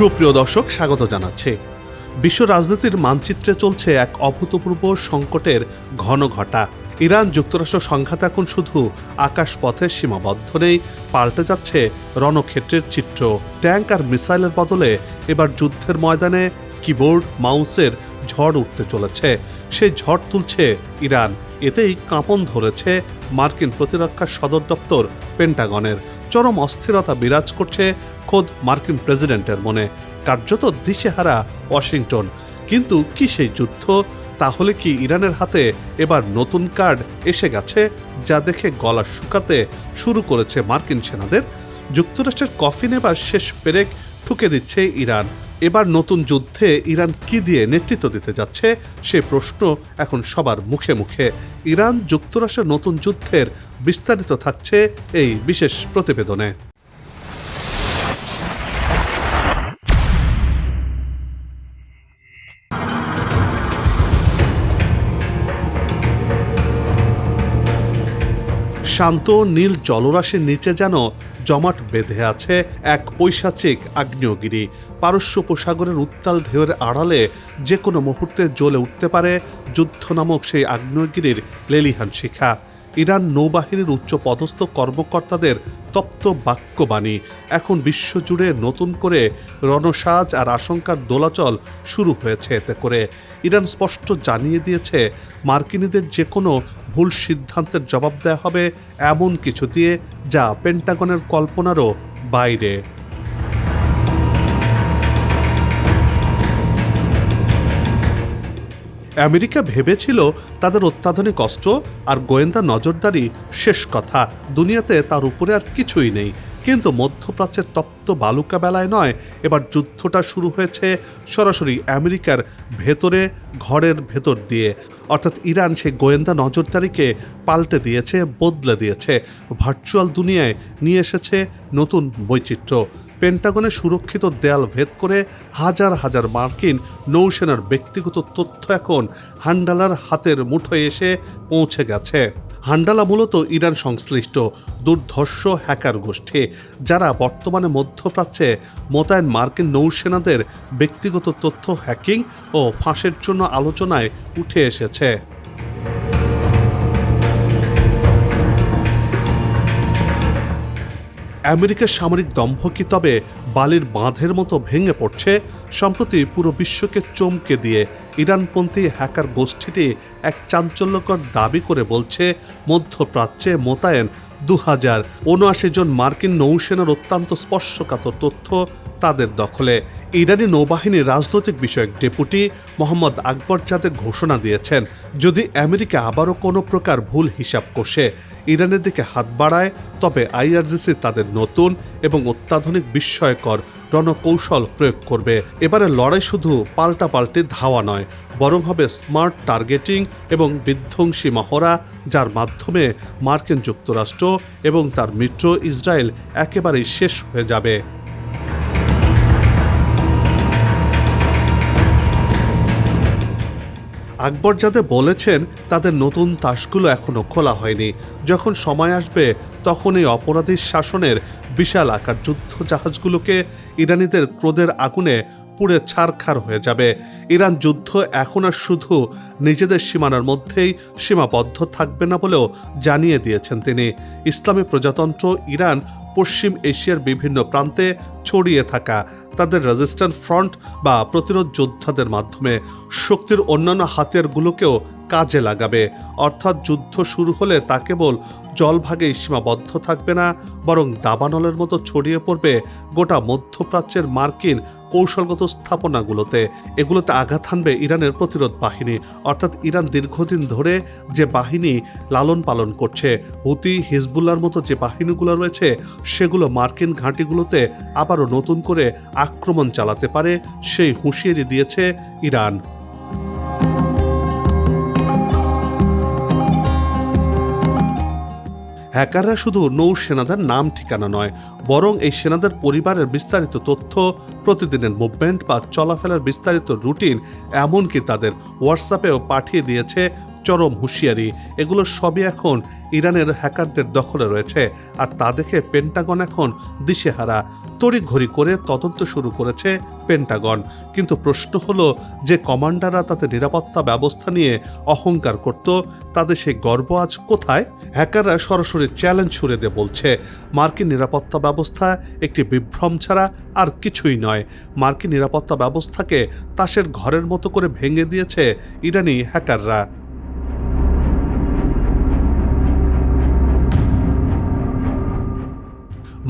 সুপ্রিয় দর্শক, স্বাগত জানাচ্ছি। বিশ্ব রাজনীতির মানচিত্রে চলছে এক অভূতপূর্ব সংকটের ঘন ঘটা। ইরান যুক্তরাষ্ট্র সংঘাত এখন শুধু আকাশপথে সীমাবদ্ধ নেই, পাল্টে যাচ্ছে রণক্ষেত্রের চিত্র। ট্যাঙ্ক আর মিসাইলের বদলে এবার যুদ্ধের ময়দানে কিবোর্ড মাউসের ঝড় উঠতে চলেছে। সেই ঝড় তুলছে ইরান। এতেই কাঁপন ধরেছে মার্কিন প্রতিরক্ষা সদর দপ্তর পেন্টাগনের। চরম অস্থিরতা বিরাজ করছে খোদ মার্কিন প্রেসিডেন্টের মনে। কার্যত দিশেহারা ওয়াশিংটন। কিন্তু কি সেই যুদ্ধ? তাহলে কি ইরানের হাতে এবার নতুন কার্ড এসে গেছে, যা দেখে গলা শুকাতে শুরু করেছে মার্কিন সেনাদের? যুক্তরাষ্ট্রের কফিন এবার শেষ পেরেক ঠুকে দিচ্ছে ইরান। এবার নতুন যুদ্ধে ইরান কি দিয়ে নেতৃত্ব দিতে যাচ্ছে, সে প্রশ্ন এখন সবার মুখে মুখে। ইরান যুক্তরাষ্ট্রের নতুন যুদ্ধের বিস্তারিত থাকছে এই বিশেষ প্রতিবেদনে। শান্ত নীল জলরাশির নিচে যেন জমাট বেঁধে আছে এক পৈশাচিক আগ্নেয়গিরি। পারস্য উপসাগরের উত্তাল ঢেউয়ের আড়ালে যে কোনো মুহূর্তে জ্বলে উঠতে পারে যুদ্ধ নামক সেই আগ্নেয়গিরির লেলিহান শিখা। ইরান নৌবাহিনীর উচ্চ পদস্থ কর্মকর্তাদের তপ্ত বাক্যবাণী। এখন বিশ্বজুড়ে নতুন করে রণসাজ আর আশঙ্কার দোলাচল শুরু হয়েছে। এতে করে ইরান স্পষ্ট জানিয়ে দিয়েছে, মার্কিনীদের যে কোনো ভুল সিদ্ধান্তের জবাব দেওয়া হবে এমন কিছু দিয়ে যা পেন্টাগনের কল্পনারও বাইরে। আমেরিকা ভেবেছিল তাদের অত্যাধুনিক অস্ত্র আর গোয়েন্দা নজরদারি শেষ কথা, দুনিয়াতে তার উপরে আর কিছুই নেই। কিন্তু মধ্যপ্রাচ্যের তপ্ত বালুকা বেলায় নয়, এবার যুদ্ধটা শুরু হয়েছে সরাসরি আমেরিকার ভেতরে, ঘরের ভেতর দিয়ে। অর্থাৎ ইরান সেই গোয়েন্দা নজরদারিকে পাল্টে দিয়েছে, বদলে দিয়েছে। ভার্চুয়াল দুনিয়ায় নিয়ে এসেছে নতুন বৈচিত্র্য। পেন্টাগনের সুরক্ষিত দেয়াল ভেদ করে হাজার হাজার মার্কিন নৌসেনার ব্যক্তিগত তথ্য এখন হান্ডালার হাতের মুঠোয় এসে পৌঁছে গেছে। হান্ডালা মূলত ইরান সংশ্লিষ্ট দুর্ধর্ষ হ্যাকার গোষ্ঠী, যারা বর্তমানে মধ্যপ্রাচ্যে মোতায়েন মার্কিন নৌসেনাদের ব্যক্তিগত তথ্য হ্যাকিং ও ফাঁসের জন্য আলোচনায় উঠে এসেছে। আমেরিকার সামরিক দম্ভ কি তবে বালির বাঁধের মতো ভেঙে পড়ছে? সম্প্রতি পুরো বিশ্বকে চমকে দিয়ে ইরানপন্থী হ্যাকার গোষ্ঠীটি এক চাঞ্চল্যকর দাবি করে বলছে, মধ্যপ্রাচ্যে মোতায়েন 2079 জন মার্কিন নৌসেনার অত্যন্ত স্পর্শকাতর তথ্য তাদের দখলে। ইরানি নৌবাহিনীর রাজনৈতিক বিষয়ক ডেপুটি মোহাম্মদ আকবরজাদে ঘোষণা দিয়েছেন, যদি আমেরিকা আবারও কোনো প্রকার ভুল হিসাব কষে ইরানের দিকে হাত বাড়ায়, তবে আইআরজিসি তাদের নতুন এবং অত্যাধুনিক বিস্ময়কর রণকৌশল প্রয়োগ করবে। এবারে লড়াই শুধু পাল্টাপাল্টি ধাওয়া নয়, বরং হবে স্মার্ট টার্গেটিং এবং বিধ্বংসী মহড়া, যার মাধ্যমে মার্কিন যুক্তরাষ্ট্র এবং তার মিত্র ইসরায়েল একেবারেই শেষ হয়ে যাবে। আকবরজাদে বলেছেন, তাদের নতুন তাসগুলো এখনও খোলা হয়নি। যখন সময় আসবে, তখন এই অপরাধী শাসনের বিশাল আকার যুদ্ধ জাহাজগুলোকে ইরানিদের ক্রোধের আগুনে পুড়ে ছারখার হয়ে যাবে। ইরান যুদ্ধ এখন আর শুধু নিজেদের সীমানার মধ্যেই সীমাবদ্ধ থাকবে না বলেও জানিয়ে দিয়েছেন তিনি। ইসলামী প্রজাতন্ত্র ইরান পশ্চিম এশিয়ার বিভিন্ন প্রান্তে ছড়িয়ে থাকা তাদের রেজিস্ট্যান্ট ফ্রন্ট বা প্রতিরোধ যোদ্ধাদের মাধ্যমে শক্তির অন্যান্য হাতিয়ারগুলোকেও কাজে লাগাবে। অর্থাৎ যুদ্ধ শুরু হলে তা কেবল জলভাগেই সীমাবদ্ধ থাকবে না, বরং দাবানলের মতো ছড়িয়ে পড়বে গোটা মধ্যপ্রাচ্যের মার্কিন কৌশলগত স্থাপনাগুলোতে। এগুলোতে আঘাত হানবে ইরানের প্রতিরোধ বাহিনী। অর্থাৎ ইরান দীর্ঘদিন ধরে যে বাহিনী লালন পালন করছে, হুতি, হিজবুল্লার মতো যে বাহিনীগুলো রয়েছে, সেগুলো মার্কিন ঘাঁটিগুলোতে আবারও নতুন করে আক্রমণ চালাতে পারে, সেই হুঁশিয়ারি দিয়েছে ইরান। হ্যাকাররা শুধু নৌসেনাদের নাম ঠিকানা নয়, বরং এই সেনাদের পরিবারের বিস্তারিত তথ্য, প্রতিদিনের মুভমেন্ট বা চলাফেরার বিস্তারিত রুটিন, এমনকি তাদের হোয়াটসঅ্যাপেও পাঠিয়ে দিয়েছে চরম হুঁশিয়ারি, এগুলো সবই এখন ইরানের হ্যাকারদের দখলে রয়েছে। আর তা দেখে পেন্টাগন এখন দিশেহারা। তড়িঘড়ি করে তদন্ত শুরু করেছে পেন্টাগন। কিন্তু প্রশ্ন হলো, যে কমান্ডাররা তাদের নিরাপত্তা ব্যবস্থা নিয়ে অহংকার করত, তাদের সেই গর্ব আজ কোথায়? হ্যাকাররা সরাসরি চ্যালেঞ্জ ছুড়ে দিয়ে বলছে, মার্কিন নিরাপত্তা ব্যবস্থা একটি বিভ্রম ছাড়া আর কিছুই নয়। মার্কিন নিরাপত্তা ব্যবস্থাকে তাসের ঘরের মতো করে ভেঙে দিয়েছে ইরানি হ্যাকাররা।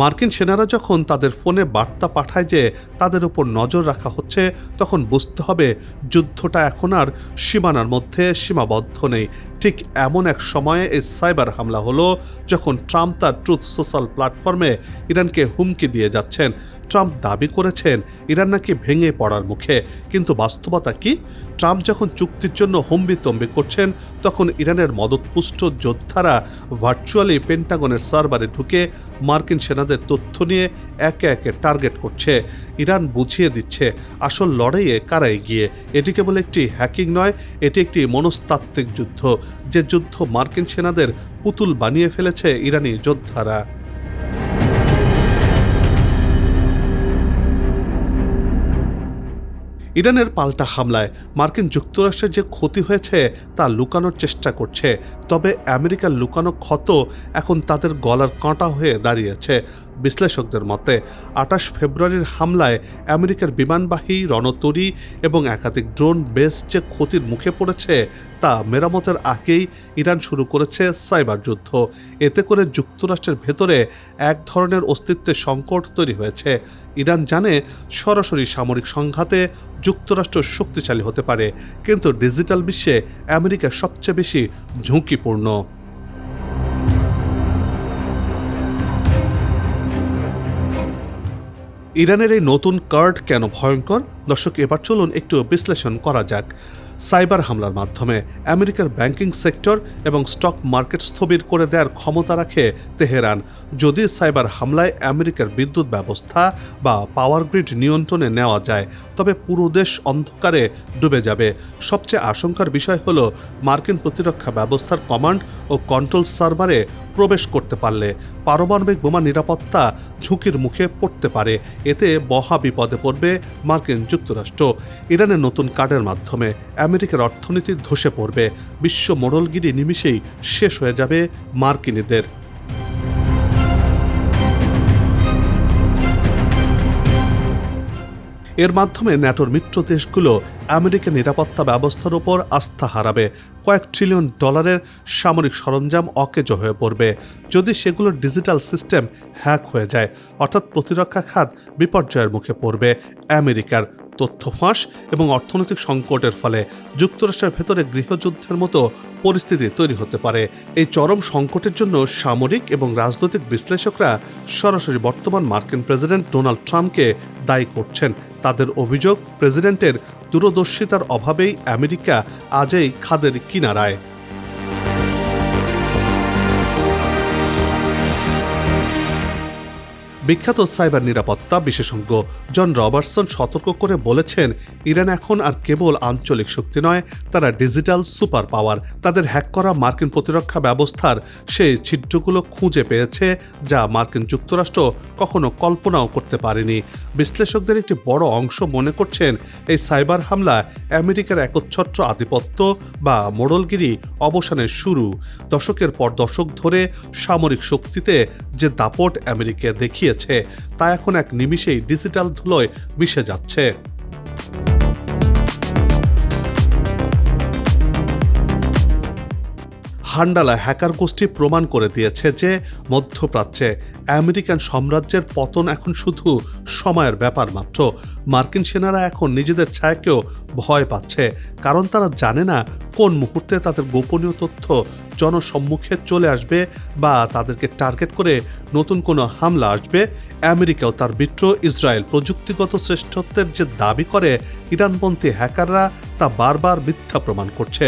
মার্কিন সেনারা যখন তাদের ফোনে বার্তা পাঠায় যে তাদের উপর নজর রাখা হচ্ছে, তখন বুঝতে হবে যুদ্ধটা এখন আর সীমানার মধ্যে সীমাবদ্ধ নেই। ঠিক এমন এক সময়ে এই সাইবার হামলা হলো যখন ট্রাম্প তার ট্রুথ সোশ্যাল প্ল্যাটফর্মে ইরানকে হুমকি দিয়ে যাচ্ছেন। ট্রাম্প দাবি করেছেন ইরান নাকি ভেঙে পড়ার মুখে, কিন্তু বাস্তবতা কি? ট্রাম্প যখন চুক্তির জন্য হম্বিতম্বি করছেন, তখন ইরানের মদতপুষ্ট যোদ্ধারা ভার্চুয়ালি পেন্টাগনের সার্ভারে ঢুকে মার্কিন সেনাদের তথ্য নিয়ে একে একে টার্গেট করছে। ইরান বুঝিয়ে দিচ্ছে আসল লড়াইয়ে কারা এগিয়ে। এটি কেবল একটি হ্যাকিং নয়, এটি একটি মনস্তাত্ত্বিক যুদ্ধ, যে যুদ্ধ মার্কিন সেনাদের পুতুল বানিয়ে ফেলেছে ইরানি যোদ্ধারা। ইরানের পাল্টা হামলায় মার্কিন যুক্তরাষ্ট্রের যে ক্ষতি হয়েছে তা লুকানোর চেষ্টা করছে, তবে আমেরিকার লুকানো ক্ষত এখন তাদের গলার কাঁটা হয়ে দাঁড়িয়েছে। বিশ্লেষকদের মতে 28 ফেব্রুয়ারির হামলায় আমেরিকার বিমানবাহী রণতরী এবং একাধিক ড্রোন বেস যে ক্ষতির মুখে পড়েছে, তা মেরামতের আগেই ইরান শুরু করেছে সাইবার যুদ্ধ। এতে করে যুক্তরাষ্ট্রের ভেতরে এক ধরনের অস্তিত্বের সংকট তৈরি হয়েছে। ইরান জানে সরাসরি সামরিক সংঘাতে যুক্তরাষ্ট্র শক্তিশালী হতে পারে, কিন্তু ডিজিটাল বিশ্বে আমেরিকা সবচেয়ে বেশি ঝুঁকিপূর্ণ। ইরানের এই নতুন কার্ড কেন ভয়ঙ্কর? দর্শক, এবার চলুন একটু বিশ্লেষণ করা যাক। সাইবার হামলার মাধ্যমে আমেরিকার ব্যাংকিং সেক্টর এবং স্টক মার্কেট স্থবির করে দেওয়ার ক্ষমতা রাখে তেহরান। যদি সাইবার হামলায় আমেরিকার বিদ্যুৎ ব্যবস্থা বা পাওয়ার গ্রিড নিয়ন্ত্রণে নেওয়া যায়, তবে পুরো দেশ অন্ধকারে ডুবে যাবে। সবচেয়ে আশঙ্কার বিষয় হল, মার্কিন প্রতিরক্ষা ব্যবস্থার কমান্ড ও কন্ট্রোল সার্ভারে প্রবেশ করতে পারলে পারমাণবিক বোমা নিরাপত্তা ঝুঁকির মুখে পড়তে পারে। এতে মহা বিপদে পড়বে মার্কিন যুক্তরাষ্ট্র। ইরানের নতুন কার্ডের মাধ্যমে আমেরিকার অর্থনীতি ধসে পড়বে। বিশ্ব মোড়লগিরি নিমিষেই শেষ হয়ে যাবে মার্কিনীদের। এর মাধ্যমে ন্যাটোর মিত্র দেশগুলো আমেরিকার নিরাপত্তা ব্যবস্থার উপর আস্থা হারাবে। কয়েক ট্রিলিয়ন ডলারের সামরিক সরঞ্জাম অকেজো হয়ে পড়বে যদি সেগুলোর ডিজিটাল সিস্টেম হ্যাক হয়ে যায়, অর্থাৎ প্রতিরক্ষা খাত বিপর্যয়ের মুখে পড়বে। আমেরিকার তথ্য ফাঁস এবং অর্থনৈতিক সংকটের ফলে যুক্তরাষ্ট্রের ভেতরে গৃহযুদ্ধের মতো পরিস্থিতি তৈরি হতে পারে। এই চরম সংকটের জন্য সামরিক এবং রাজনৈতিক বিশ্লেষকরা সরাসরি বর্তমান মার্কিন প্রেসিডেন্ট ডোনাল্ড ট্রাম্পকে দায়ী করছেন। তাদের অভিযোগ, প্রেসিডেন্টের দূরদর্শিতার অভাবেই আমেরিকা আজ এই খাদের কিনারায়। বিখ্যাত সাইবার নিরাপত্তা বিশেষজ্ঞ জন রবার্টসন সতর্ক করে বলেছেন, ইরান এখন আর কেবল আঞ্চলিক শক্তি নয়, তারা ডিজিটাল সুপার পাওয়ার। তাদের হ্যাক করা মার্কিন প্রতিরক্ষা ব্যবস্থার সেই ছিদ্রগুলো খুঁজে পেয়েছে, যা মার্কিন যুক্তরাষ্ট্র কখনো কল্পনাও করতে পারেনি। বিশ্লেষকদের একটি বড় অংশ মনে করছেন, এই সাইবার হামলা আমেরিকার একচ্ছত্র আধিপত্য বা মোড়লগিরি অবসানের শুরু। দশকের পর দশক ধরে সামরিক শক্তিতে যে দাপট আমেরিকা দেখিয়ে তা এখন এক নিমিষেই ডিজিটাল ধুলোয় মিশে যাচ্ছে। হান্ডালা হ্যাকার গোষ্ঠী প্রমাণ করে দিয়েছে যে মধ্যপ্রাচ্যে আমেরিকান সাম্রাজ্যের পতন এখন শুধু সময়ের ব্যাপার মাত্র। মার্কিন সেনারা এখন নিজেদের ছায়াকেও ভয় পাচ্ছে, কারণ তারা জানে না কোন মুহূর্তে তাদের গোপনীয় তথ্য জনসম্মুখে চলে আসবে বা তাদেরকে টার্গেট করে নতুন কোনো হামলা আসবে। আমেরিকাও তার মিত্র ইসরায়েল প্রযুক্তিগত শ্রেষ্ঠত্বের যে দাবি করে, ইরানপন্থী হ্যাকাররা তা বারবার মিথ্যা প্রমাণ করছে।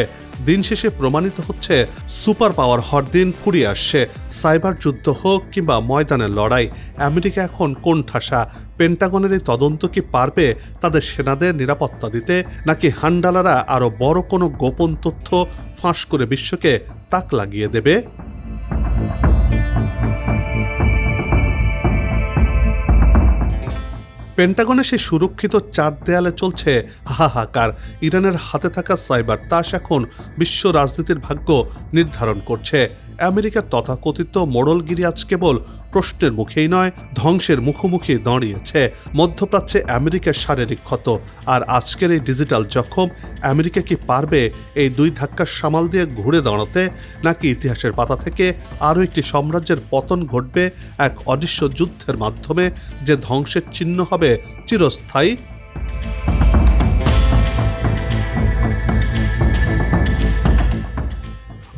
দিন শেষে প্রমাণিত হচ্ছে, সুপার পাওয়ার হওয়ার দিন ফুরিয়ে আসছে। সাইবার যুদ্ধ হোক কিংবা ময়দানের লড়াই, আমেরিকা এখন কোণঠাসা। পেন্টাগনের এই তদন্ত কি পারবে তাদের সেনাদের নিরাপত্তা দিতে, নাকি হান্ডালারা আরও বড় কোনো গোপন তথ্য ফাঁস করে বিশ্বকে তাক লাগিয়ে দেবে? পেন্টাগনে সেই সুরক্ষিত চার দেয়ালে চলছে হাহাকার। ইরানের হাতে থাকা সাইবার তাস এখন বিশ্ব রাজনীতির ভাগ্য নির্ধারণ করছে। আমেরিকার তথাকথিত মোড়লগিরি আজ কেবল প্রশ্নের মুখেই নয়, ধ্বংসের মুখোমুখি দাঁড়িয়েছে। মধ্যপ্রাচ্যে আমেরিকার শারীরিক ক্ষত আর আজকের এই ডিজিটাল জখম। আমেরিকা কি পারবে এই দুই ধাক্কার সামাল দিয়ে ঘুরে দাঁড়াতে, নাকি ইতিহাসের পাতা থেকে আরও একটি সাম্রাজ্যের পতন ঘটবে এক অদৃশ্য যুদ্ধের মাধ্যমে, যে ধ্বংসের চিহ্ন হবে চিরস্থায়ী?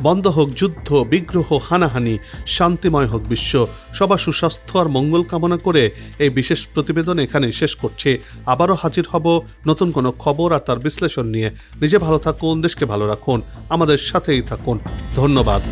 বন্ধ হোক যুদ্ধ, বিগ্রহ, হানাহানি, শান্তিময় হোক বিশ্ব। সবার সুস্বাস্থ্য আর মঙ্গল কামনা করে এই বিশেষ প্রতিবেদন এখানে শেষ করছি। আবারও হাজির হব নতুন কোনো খবর আর তার বিশ্লেষণ নিয়ে। নিজে ভালো থাকুন, দেশকে ভালো রাখুন, আমাদের সাথেই থাকুন। ধন্যবাদ।